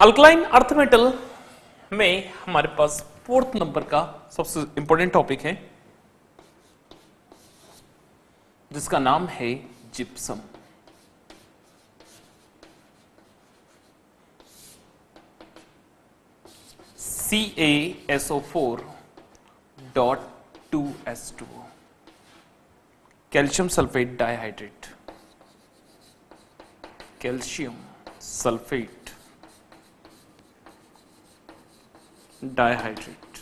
Alkaline earth metal में हमारे पास 4th number का सबसे इंपॉर्टेंट टॉपिक है जिसका नाम है gypsum. CaSO4.2S2 calcium sulphate dihydrate, calcium sulphate dihydrate.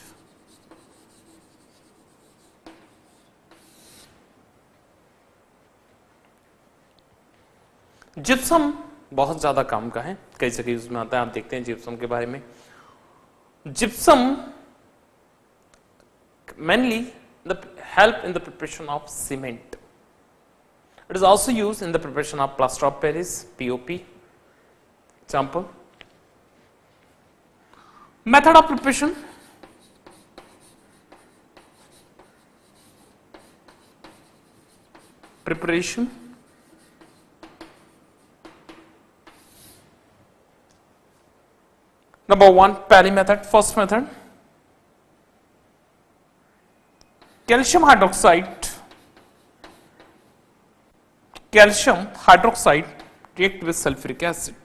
Gypsum बहुत ज्यादा काम का है, कई जगह यूज में आता है। आप देखते हैं जिप्सम के बारे में। Gypsum mainly the help in the preparation of cement. It is also used in the preparation of plaster of Paris, POP. Example. Method of preparation. Preparation. Number 1, Perry method. First method. Calcium hydroxide react with sulfuric acid.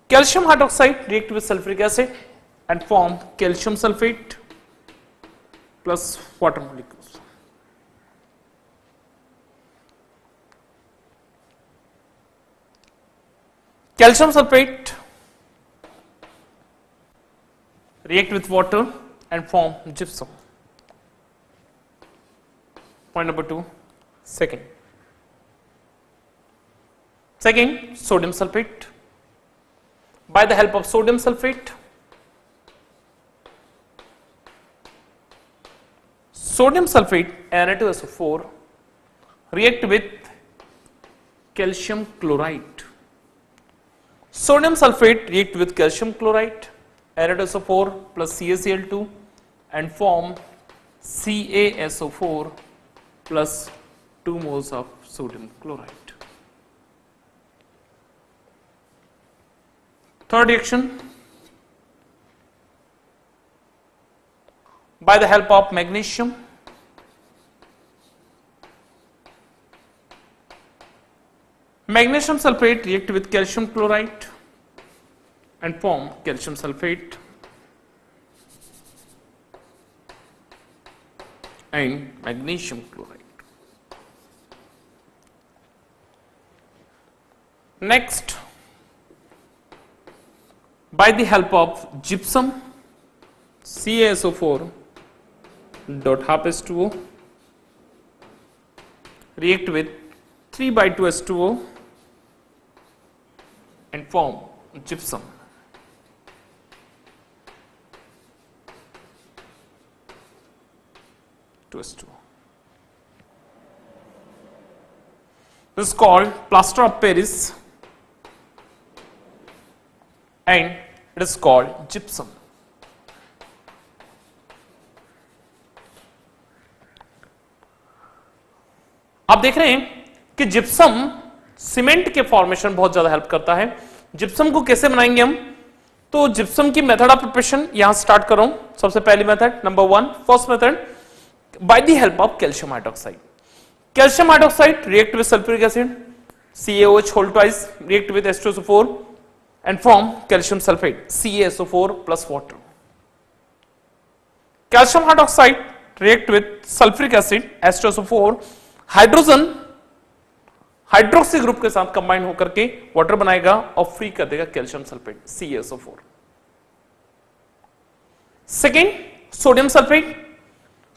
Calcium hydroxide react with sulfuric acid and form calcium sulfate plus water molecules. Calcium sulfate react with water and form gypsum. Point number 2. Second, sodium sulfate. By the help of sodium sulfate, Na2SO4 react with calcium chloride. Sodium sulfate react with calcium chloride, Na2SO4 plus CaCl2 and form CaSO4 plus 2 moles of sodium chloride. Third reaction, by the help of magnesium, magnesium sulfate react with calcium chloride and form calcium sulfate and magnesium chloride. Next, by the help of gypsum, CaSO4.2S2O react with 3/2S2O and form gypsum. This is called plaster of Paris and it is called gypsum. आप देख रहे हैं कि gypsum cement के formation बहुत ज्यादा help करता है। जिप्सम को कैसे बनाएंगे हम? तो जिप्सम की मेथड ऑफ प्रिपरेशन यहां स्टार्ट कर रहा हूं। सबसे पहली method, number 1, first method, by the help of calcium hydroxide. Calcium hydroxide react with sulfuric acid, CaOH whole twice react with H2SO4 and form calcium sulfate, CaSO4 plus water. Calcium hydroxide react with sulfuric acid, H2SO4, hydrogen hydroxy group के साथ combine होकर के water बनाएगा और free कर देगा calcium sulphate, CaSO4. Second, sodium sulphate.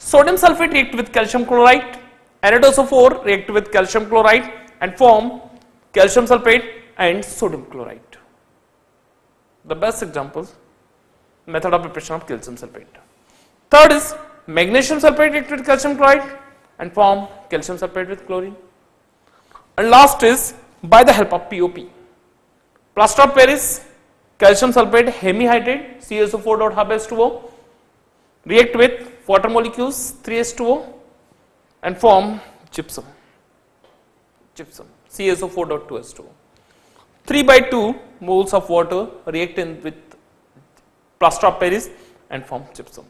Sodium sulfate react with calcium chloride, Na2SO4 react with calcium chloride and form calcium sulfate and sodium chloride. The best examples, method of preparation of calcium sulfate. Third is magnesium sulfate react with calcium chloride and form calcium sulfate with chlorine. And last is by the help of POP. Plaster of Paris, calcium sulfate hemihydrate, CaSO4.2S2O react with water molecules 3H2O and form gypsum, CaSO4.2S2O. 3 by 2 moles of water react with plaster of Paris and form gypsum.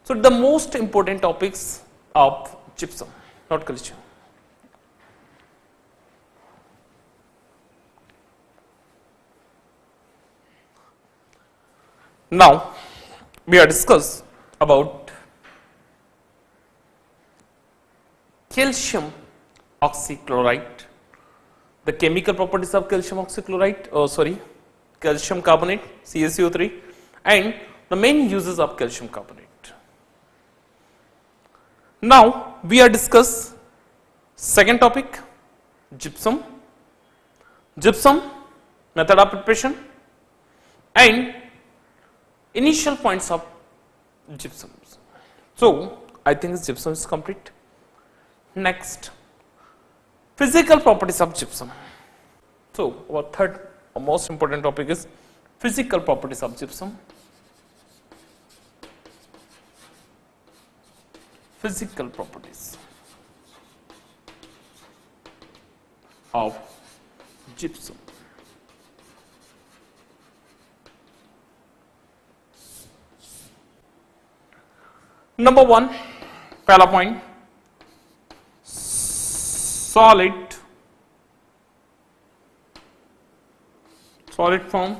So the most important topics of gypsum, not calcium. Now we are discuss about calcium oxychloride, the chemical properties of calcium oxychloride, calcium carbonate, CaCO3, and the main uses of calcium carbonate. Now we are discuss second topic, gypsum, method of preparation, and initial points of gypsum. So I think gypsum is complete. Next, physical properties of gypsum. So our third or most important topic is physical properties of gypsum. Physical properties of gypsum. Number one, पहला point, solid form,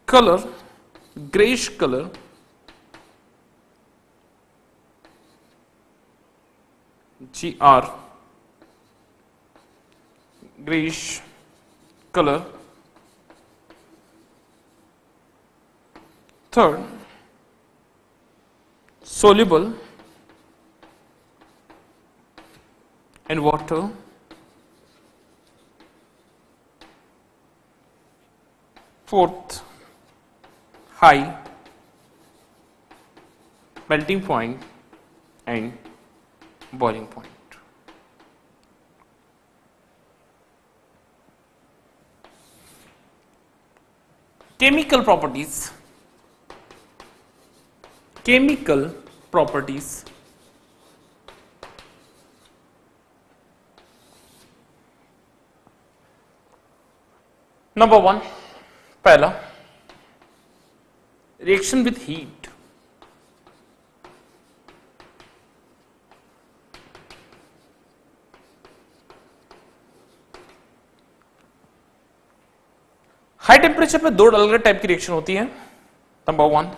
color, grayish color, GR, grayish color. Third, soluble in water. Fourth, high melting point and boiling point. Chemical properties. Number one, पहला, reaction with heat. High temperature पे दो अलग type की reaction होती है. Number one,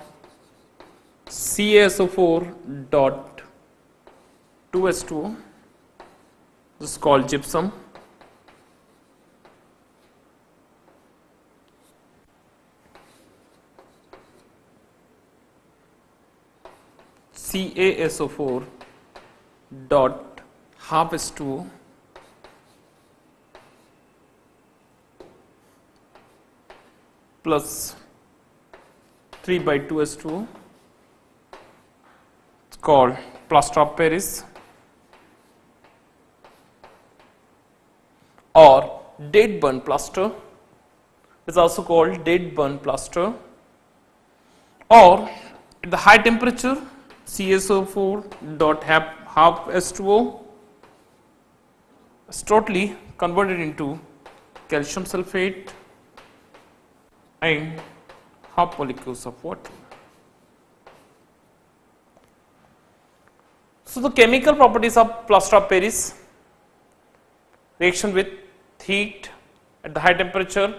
CaSO4 dot 2H2O, this is called gypsum. CaSO4 dot half H2O plus 3 by 2 H2O, it's called plaster of Paris, or dead burn plaster, is also called dead burn plaster, or at the high temperature CaSO4 dot half H2O is totally converted into calcium sulfate and half molecules of water. So the chemical properties of plaster of Paris: reaction with heat at the high temperature,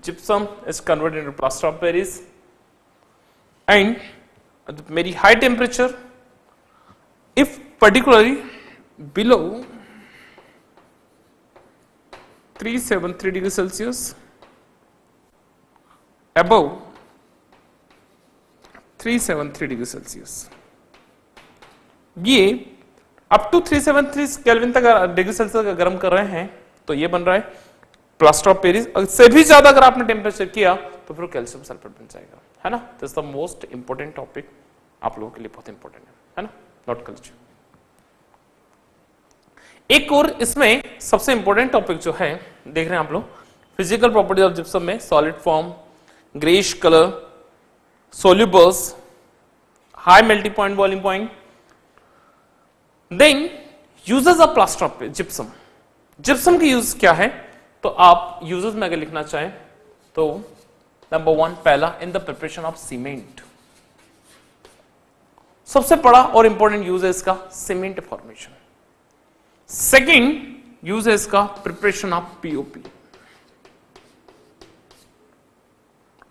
gypsum is converted into plaster of Paris, and at the very high temperature, if particularly below 373 degrees Celsius, above 373 degree Celsius, ये up to 373 kelvin तक degree Celsius का गर्म कर रहे हैं तो ये बन रहा है प्लास्टर ऑफ पेरिस. से भी ज्यादा अगर आपने टेम्परेचर किया तो फिर कैल्शियम सल्फेट बन जाएगा, है ना. This is the most important topic, आप लोगों के लिए बहुत इंपॉर्टेंट है ना, नॉट कल्चर. एक और इसमें सबसे इंपॉर्टेंट टॉपिक जो है देख रहे हैं आप लोग, फिजिकल प्रॉपर्टीज ऑफ जिप्सम में solid form, greyish colour, solubles, high melting point, boiling point. Then uses of plaster of gypsum. Gypsum की यूज क्या है, तो आप यूजेस में अगर लिखना चाहें तो नंबर 1 पहला in the preparation of cement, सबसे बड़ा और इंपॉर्टेंट यूज है इसका सीमेंट फॉर्मेशन। सेकंड यूज है इसका प्रिपरेशन ऑफ पीओपी,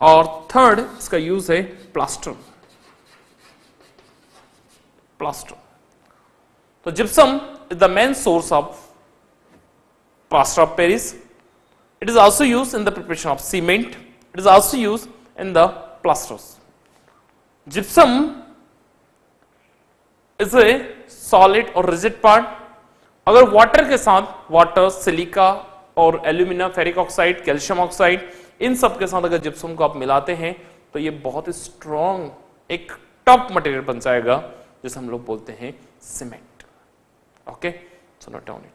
और थर्ड इसका यूज है प्लास्टर। तो gypsum is the main source of plaster of Paris. It is also used in the preparation of cement. It is also used in the plasters. Gypsum is a solid or rigid part. अगर water के साथ water, silica और alumina, ferric oxide, calcium oxide, इन सब के साथ अगर gypsum को आप मिलाते हैं तो ये बहुत ही स्ट्रॉन्ग एक टफ मटेरियल बन जाएगा, जिसे हम लोग बोलते हैं cement. Okay, so note down it.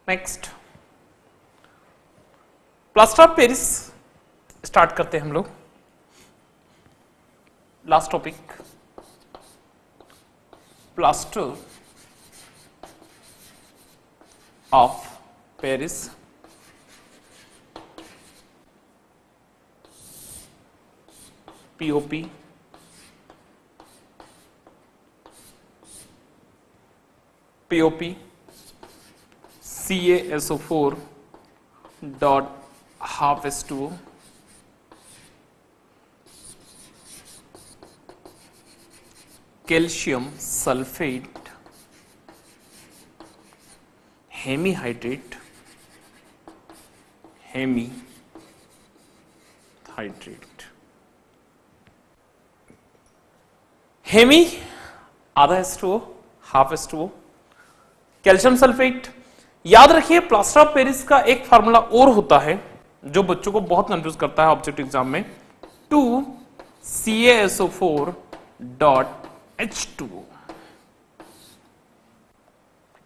Next plaster of Paris start करते हैं हम लोग। Last topic, plaster of Paris. POP, POP CaSO4 dot half H2O, calcium sulphate, hemihydrate, hemi आधा H2O, half H2O, calcium sulphate. याद रखिए plaster of Paris का एक formula और होता है जो बच्चों को बहुत कंफ्यूज करता है ऑब्जेक्टिव एग्जाम में, 2CaSO4 डॉट H2O।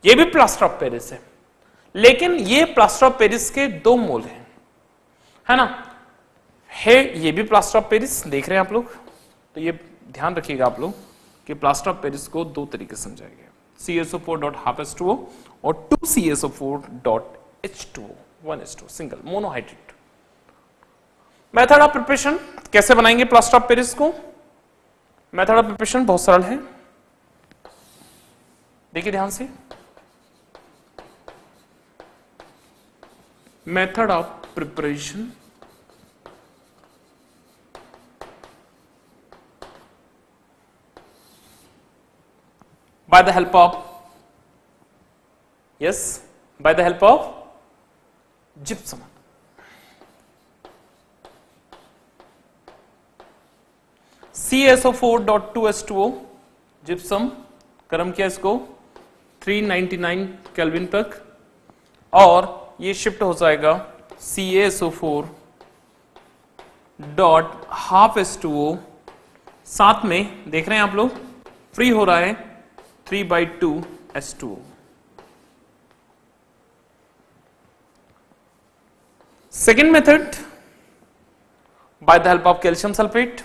ये भी प्लास्टर ऑफ पेरिस है, लेकिन ये प्लास्टर ऑफ पेरिस के दो मोल हैं, है ना। है ये भी प्लास्टर ऑफ पेरिस, देख रहे हैं आप लोग, तो ये ध्यान रखिएगा आप लोग कि प्लास्टर ऑफ पेरिस को दो तरीके से समझाया गया, CaSO4 डॉट हाफ H2O और 2CaSO4 dot H2O, 1H2O single monohydrate. Method of preparation कैसे बनाएंगे प्लास्टर ऑफ पेरिस को? मेथड ऑफ प्रिपरेशन बहुत सरल है, देखिए ध्यान से। Method of preparation by the help of gypsum। CaSO4.2H2O gypsum गर्म किया इसको 399 केल्विन तक, और ये शिफ्ट हो जाएगा CaSO4 डॉट हाफ H2O, साथ में देख रहे हैं आप लोग फ्री हो रहा है 3/2 H2O। Second method, by the help of calcium sulfate,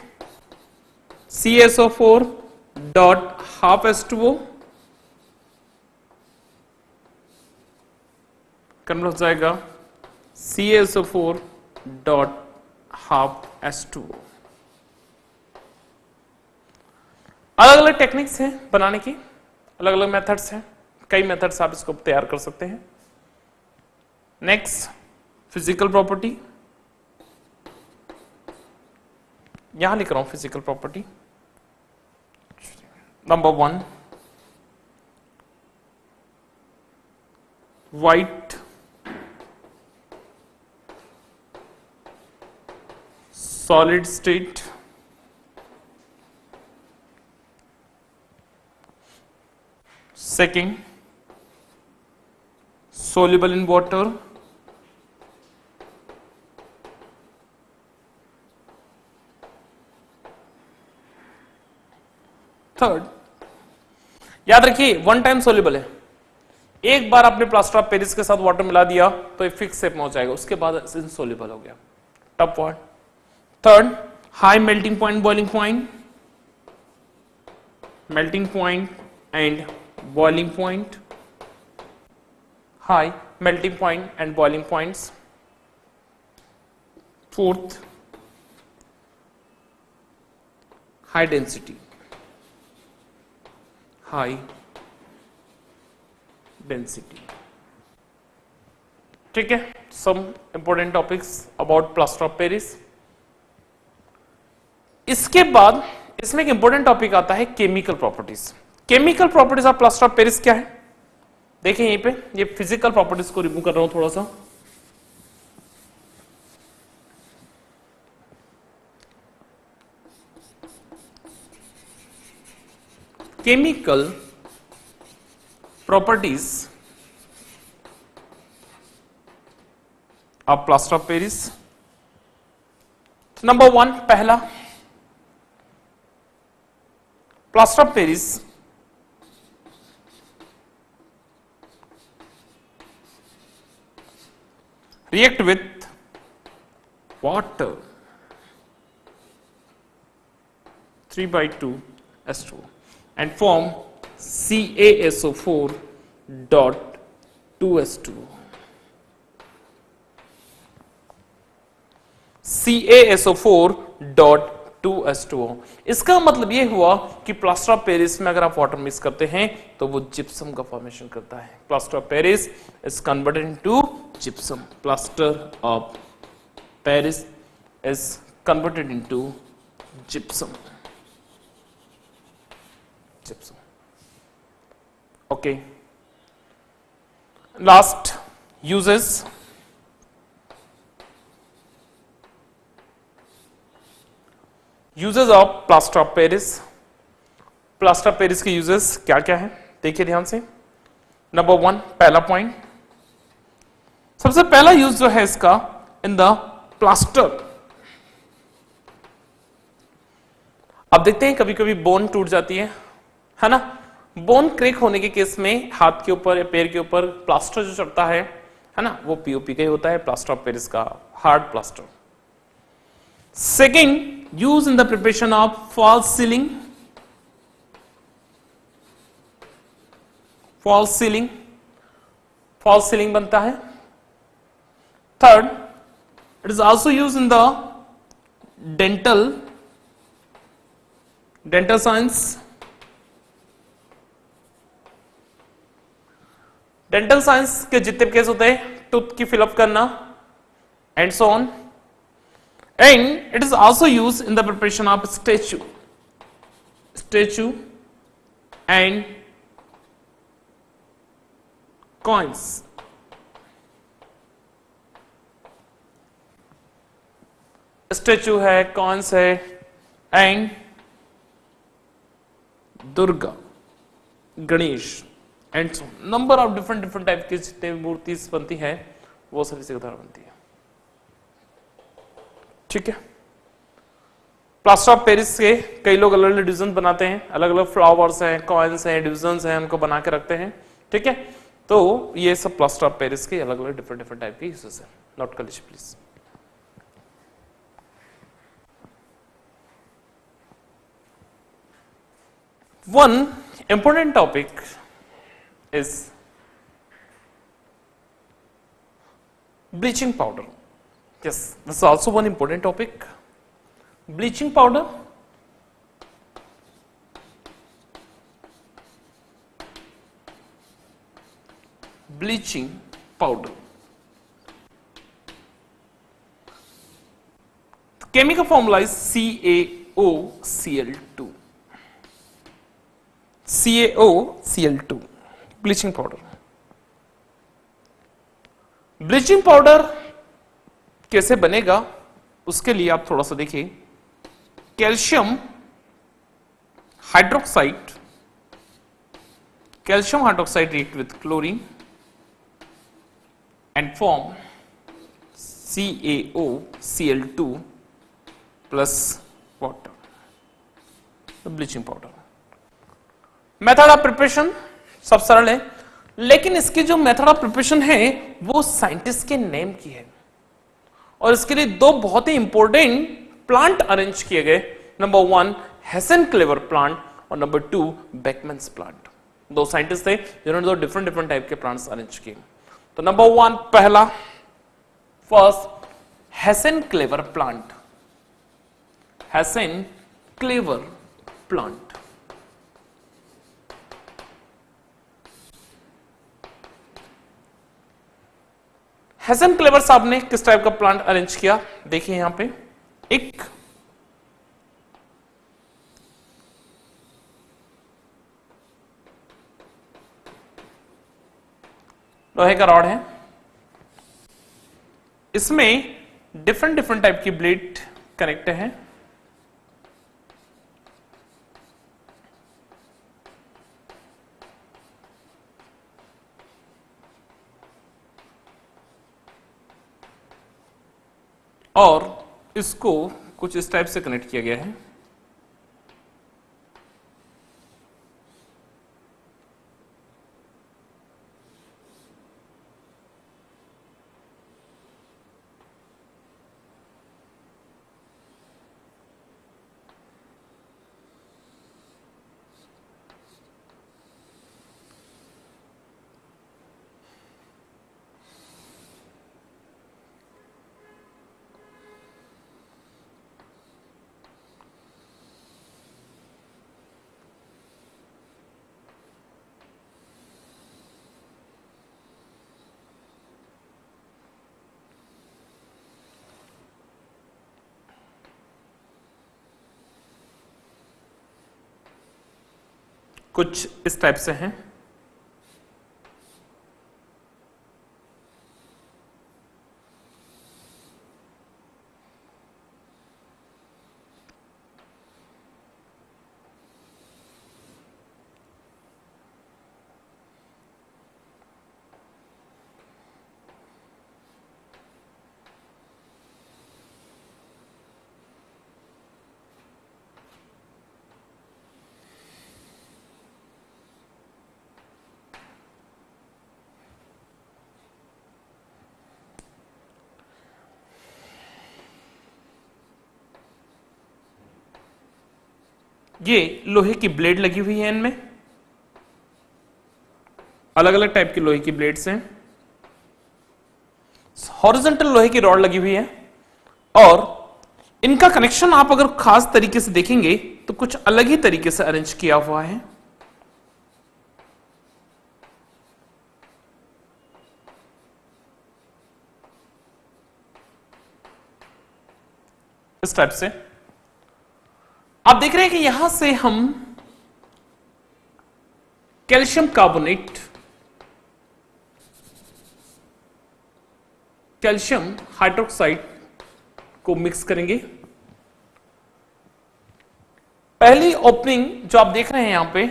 CaSO4 dot half H2O convert हो जाएगा CaSO4 dot half H2O। अलग अलग टेक्निक्स हैं बनाने की, अलग अलग मेथड्स हैं, कई मेथड्स आप इसको तैयार कर सकते हैं। नेक्स्ट फिजिकल प्रॉपर्टी, यहां लिख रहा हूं physical property. Number 1, white solid state, second soluble in water, third याद रखिए वन टाइम सोल्यूबल है, एक बार आपने प्लास्टर ऑफ पेरिस के साथ वाटर मिला दिया तो ये फिक्स शेप में हो जाएगा, उसके बाद इनसोल्यूबल हो गया, tough word. Third high melting point, boiling point, melting point and boiling point, high melting point and boiling points. Fourth, high density, high density. ठीक है, some important topics about plaster of Paris. इसके बाद इसमें एक important topic आता है chemical properties. Chemical properties of plaster of Paris क्या है? देखिए यहीं पे, ये फिजिकल प्रॉपर्टीज को रिमूव कर रहा हूं थोड़ा सा. Chemical properties of plaster of Paris. Number 1, पहला, plaster of Paris react with water 3/2 H2O and form CaSO4 dot 2H2O. CaSO4 dot 2H2O. इसका मतलब ये हुआ कि प्लास्टर ऑफ पेरिस में अगर आप वाटर मिक्स करते हैं तो वो जिप्सम का फॉर्मेशन करता है. Plaster of Paris is converted into gypsum. Plaster of Paris is converted into gypsum. Gypsum. Okay. Last, uses. Uses of plaster of Paris. Plaster of Paris के यूजेस क्या क्या है देखिए ध्यान से. नंबर 1, पहला पॉइंट, सबसे पहला यूज जो है इसका इन द प्लास्टर. अब देखते हैं कभी कभी बोन टूट जाती है ना. बोन क्रेक होने के केस में हाथ के ऊपर या पैर के ऊपर प्लास्टर जो चढ़ता है ना, वो पीओपी का ही होता है, प्लास्टर ऑफ पेरिस का, hard plaster. Second, use in the preparation of false ceiling. False ceiling, false ceiling बनता है. Third, it is also used in the dental science. Dental science के जितने केस होते हैं, टूथ की फिलअप करना and so on. And it is also used in the preparation of statue and coins. Statue है, coins है, and Durga, Ganesh, and so number of different type की जितने मूर्ति बनती है वो सभी से उदाहरण बनती है. ठीक है. प्लास्टर ऑफ पेरिस के कई लोग अलग अलग डिवीजन बनाते हैं, अलग अलग फ्लावर्स हैं, कॉइन्स हैं, डिवीजन्स हैं, उनको बना के रखते हैं. ठीक है. तो ये सब प्लास्टर ऑफ पेरिस के अलग अलग डिफरेंट टाइप के यूजेस हैं. नोट कर लीजिए please. One important topic is bleaching powder. Yes, this is also one important topic. Bleaching powder. Bleaching powder. The chemical formula is CaOCl2. CaOCl2. Bleaching powder. Bleaching powder कैसे बनेगा उसके लिए आप थोड़ा सा देखिए. Calcium hydroxide react with chlorine and form CaOCl2 plus water. Bleaching powder. Method of preparation सब सरल है, लेकिन इसकी जो मेथड ऑफ प्रिपरेशन है वो साइंटिस्ट के नेम की है और इसके लिए दो बहुत ही इंपॉर्टेंट प्लांट अरेंज किए गए. नंबर 1, हेसन क्लेवर प्लांट और नंबर 2 बेकमैन्स प्लांट। दो साइंटिस्ट थे जिन्होंने दो डिफरेंट डिफरेंट टाइप के प्लांट्स अरेंज किए। तो नंबर 1 पहला फर्स्ट हेसन क्लेवर प्लांट, हेसन क्लेवर प्लांट। हेसन क्लेवर साहब ने किस टाइप का प्लांट अरेंज किया, देखिए यहां पे एक लोहे का रॉड है, इसमें डिफरेंट डिफरेंट टाइप की ब्लेड कनेक्ट है। और इसको कुछ इस टाइप से कनेक्ट किया गया है। कुछ इस टाइप से हैं। ये लोहे की ब्लेड लगी हुई है, इनमें अलग अलग टाइप की लोहे की ब्लेड्स हैं। हॉरिजॉन्टल लोहे की रॉड लगी हुई है और इनका कनेक्शन आप अगर खास तरीके से देखेंगे तो कुछ अलग ही तरीके से अरेंज किया हुआ है। इस टाइप से आप देख रहे हैं कि यहां से हम कैल्शियम कार्बोनेट, कैल्शियम हाइड्रोक्साइड को मिक्स करेंगे। पहली ओपनिंग जो आप देख रहे हैं यहां पे,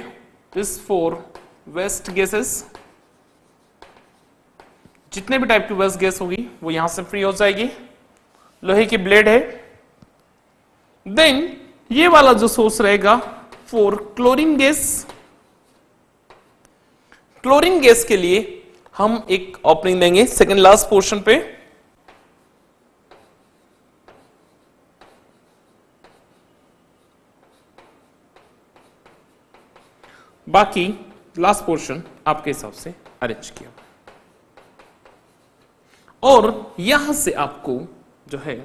इस फॉर वेस्ट गैसेस, जितने भी टाइप की वेस्ट गैस होगी वो यहां से फ्री हो जाएगी। लोहे की ब्लेड है। देन ये वाला जो सोर्स रहेगा for chlorine gas, chlorine gas के लिए हम एक ओपनिंग देंगे सेकेंड लास्ट पोर्शन पे। बाकी लास्ट पोर्शन आपके हिसाब से अरेंज किया और यहां से आपको जो है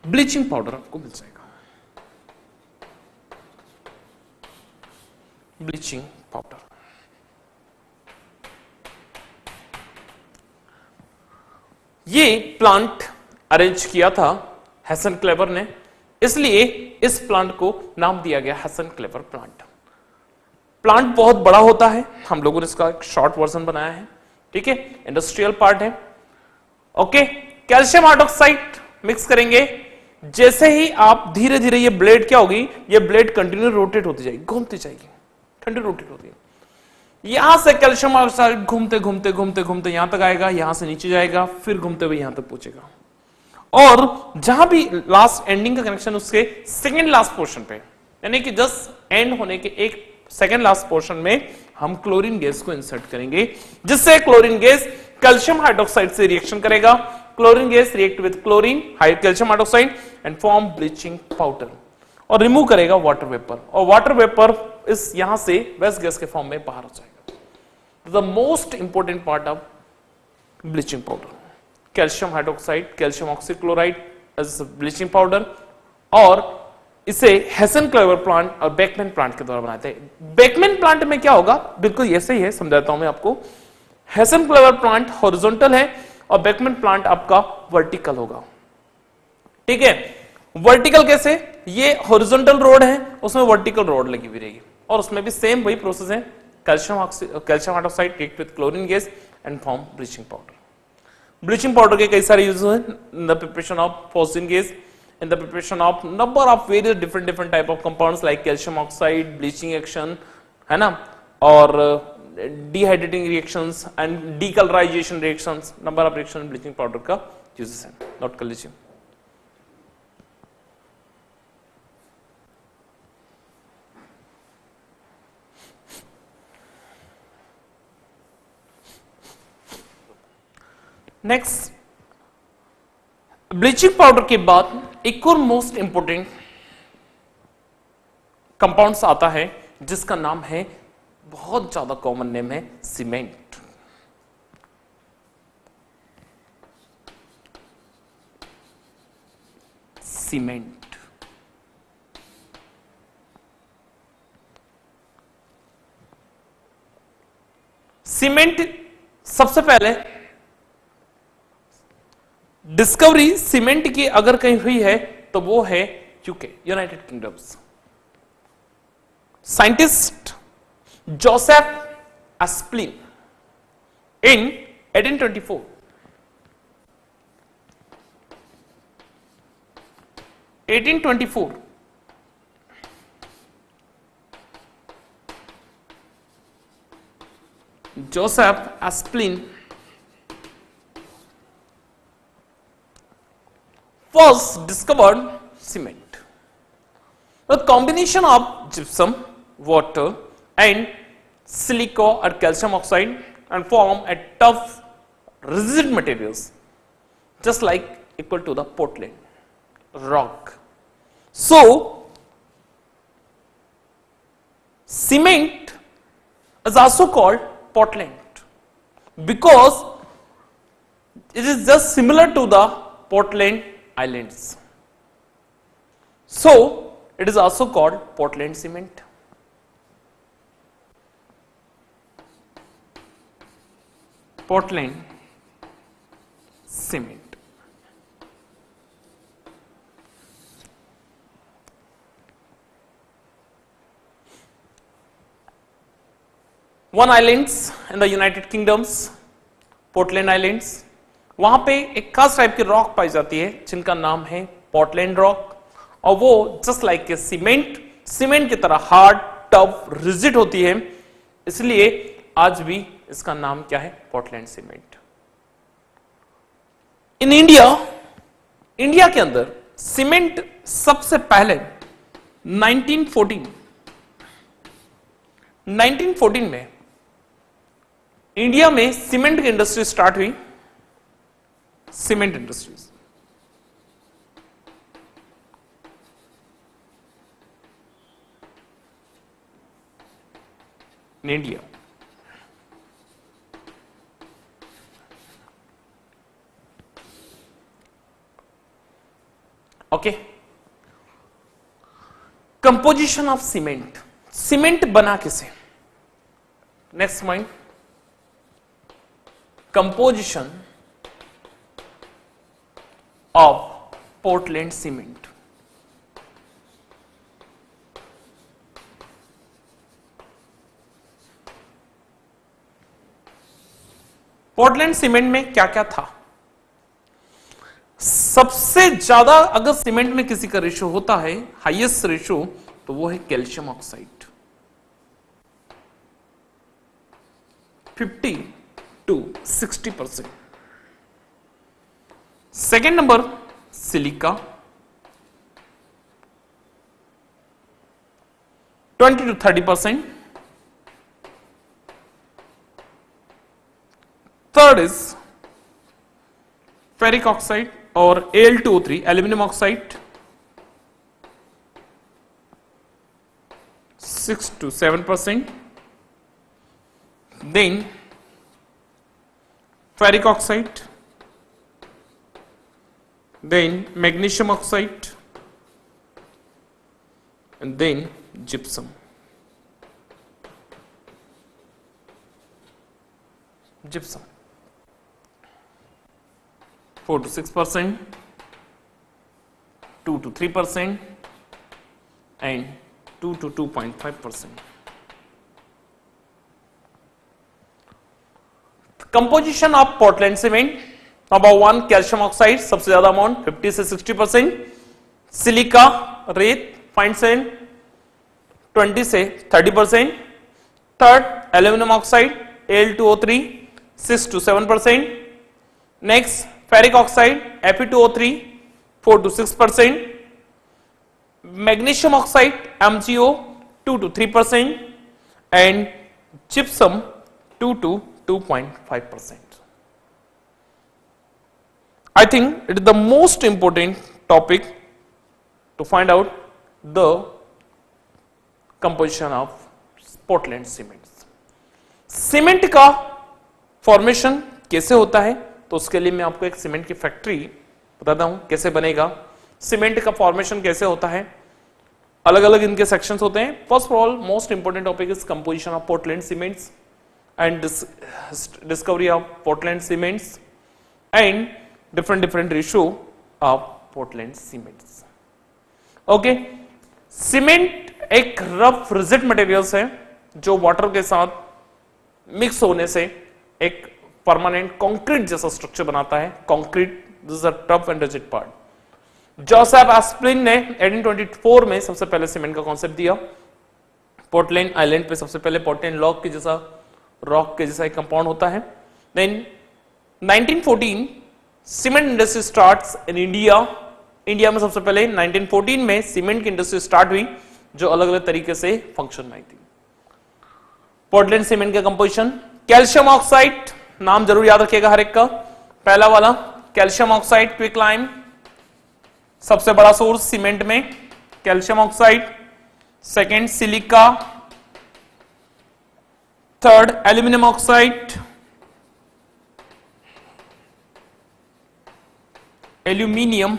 ब्लीचिंग पाउडर आपको मिल जाएगा। ब्लीचिंग पाउडर ये प्लांट अरेंज किया था हेसन क्लेवर ने, इसलिए इस प्लांट को नाम दिया गया हेसन क्लेवर प्लांट। प्लांट बहुत बड़ा होता है, हम लोगों ने इसका एक शॉर्ट वर्जन बनाया है, ठीक है, इंडस्ट्रियल पार्ट है। ओके, कैल्शियम हाइड्रोक्साइड मिक्स करेंगे। जैसे ही आप धीरे धीरे ये ब्लेड क्या होगी, ये ब्लेड कंटिन्यू रोटेट होती जाएगी, घूमती जाएगी, ठंडी रोटेट होती है। यहां से कैल्शियम ऑक्साइड घूमते घूमते घूमते घूमते यहां तक आएगा, यहां से नीचे जाएगा, फिर घूमते हुए यहां तक पहुंचेगा और जहां भी लास्ट एंडिंग का कनेक्शन उसके सेकेंड लास्ट पोर्शन पे, यानी कि जस्ट एंड होने के एक सेकेंड लास्ट पोर्शन में हम क्लोरीन गैस को इंसर्ट करेंगे, जिससे क्लोरीन गैस कैल्शियम हाइड्रोक्साइड से रिएक्शन करेगा। Chlorine gas react with chlorine calcium hydroxide and form bleaching powder. और रिमूव करेगा वाटर वेपर, और वाटर वेपर इस यहां से वेस्ट गैस के फॉर्म में बाहर हो जाएगा। The most important part of bleaching powder, calcium hydroxide, calcium oxychloride as bleaching powder, और इसे हेसन क्लेवर प्लांट और बेकमैन प्लांट के द्वारा बनाते हैं। बेकमैन प्लांट में क्या होगा, बिल्कुल ऐसे ही है, समझाता हूं मैं आपको। हेसन क्लेवर प्लांट हॉरिजॉन्टल है और बेकमैन प्लांट आपका वर्टिकल होगा, ठीक है। वर्टिकल कैसे, ये हॉरिजॉन्टल रोड है, उसमें वर्टिकल रोड लगी हुई रहेगी, और उसमें भी सेम वही प्रोसेस है। Calcium hydroxide react with chlorine gas and form bleaching powder. Bleaching powder के कई सारे यूज हैं in the preparation of phosphate gas, in the preparation of number of various different type of compounds like calcium oxide, bleaching action, है ना, और dehydrating reactions and decolorization reactions, number of reaction bleaching powder का uses है, note कर लीजिए। Next, bleaching powder के बाद एक और मोस्ट इंपोर्टेंट कंपाउंड्स आता है जिसका नाम है, बहुत ज्यादा कॉमन नेम है, सीमेंट। सीमेंट सीमेंट सबसे पहले डिस्कवरी सीमेंट की अगर कहीं हुई है तो वो है UK, United Kingdoms. Scientist Joseph Aspdin in 1824 Joseph Aspdin first discovered cement. The combination of gypsum, water and silica or calcium oxide and form a tough rigid materials just like equal to the Portland rock. So cement is also called Portland because it is just similar to the Portland Islands. So it is also called Portland cement. Portland cement. One islands in the United Kingdoms, Portland Islands. वहां पे एक खास type की rock पाई जाती है जिनका नाम है पोर्टलैंड रॉक, और वो जस्ट लाइक के सीमेंट की तरह हार्ड, टफ, रिजिड होती है, इसलिए आज भी इसका नाम क्या है, पोर्टलैंड सीमेंट। इन इंडिया के अंदर सीमेंट सबसे पहले 1914 में इंडिया में सीमेंट की इंडस्ट्री स्टार्ट हुई, cement industries. In India okay. Composition of cement, cement बना किसे, next point, composition of Portland cement. Portland cement में क्या क्या था, सबसे ज्यादा अगर सीमेंट में किसी का रेशो होता है, हाईएस्ट रेशो, तो वो है calcium oxide, 50 to 60%। Second number silica 20 to 30%। Third is ferric oxide और Al2O3 aluminium oxide 6 to 7%. Then ferric oxide, then magnesium oxide, and then gypsum. Gypsum 4 to 6%, 2 to 3%, and 2 to 2.5%. Composition of Portland cement. Number 1 calcium oxide सबसे ज्यादा amount 50 से 60%, silica रेत fine sand 20 से 30%, third aluminium oxide Al2O3 6 to 7%, next ferric oxide Fe2O3 4 to 6%, magnesium oxide MgO 2 to 3%, and gypsum 2 to 2.5%. I think it is the most important topic to find out the composition of Portland cements. Cement का formation कैसे होता है, तो उसके लिए मैं आपको एक सीमेंट की फैक्ट्री बताता हूं कैसे बनेगा, सीमेंट का फॉर्मेशन कैसे होता है, अलग अलग इनके सेक्शंस होते हैं. First of all most important topic is composition of Portland cements and discovery of Portland cements and different ratio of Portland cements. Okay, cement एक रफ रिजिड मटेरियल्स है जो वाटर के साथ मिक्स होने से एक परमानेंट कंक्रीट जैसा structure बनाता है. Concrete this is a tough and rigid part. Joseph Aspdin ने 1824 में सबसे पहले सीमेंट का कॉन्सेप्ट दिया. पोर्टलैंड आइलैंड पे सबसे पहले पोर्टलैंड रॉक के जैसा एक कंपाउंड होता है. Then 1914 cement industry starts in India. India में सबसे पहले 1914 में सीमेंट की इंडस्ट्री स्टार्ट हुई जो अलग अलग तरीके से फंक्शन में आई थी. पोर्टलैंड सीमेंट का कंपोजिशन, कैल्शियम ऑक्साइड नाम जरूर याद रखिएगा हर एक का. पहला वाला कैल्शियम ऑक्साइड क्विकलाइम, सबसे बड़ा सोर्स सीमेंट में calcium oxide. Second silica, third aluminium oxide, aluminium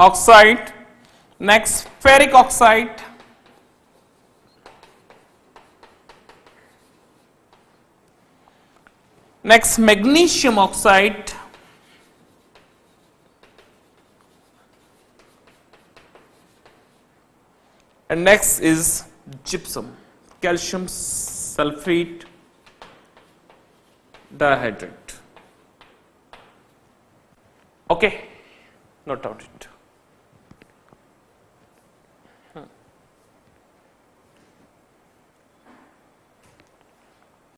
oxide, next ferric oxide, next magnesium oxide, and next is gypsum, calcium sulfate dihydrate. Okay, note down it.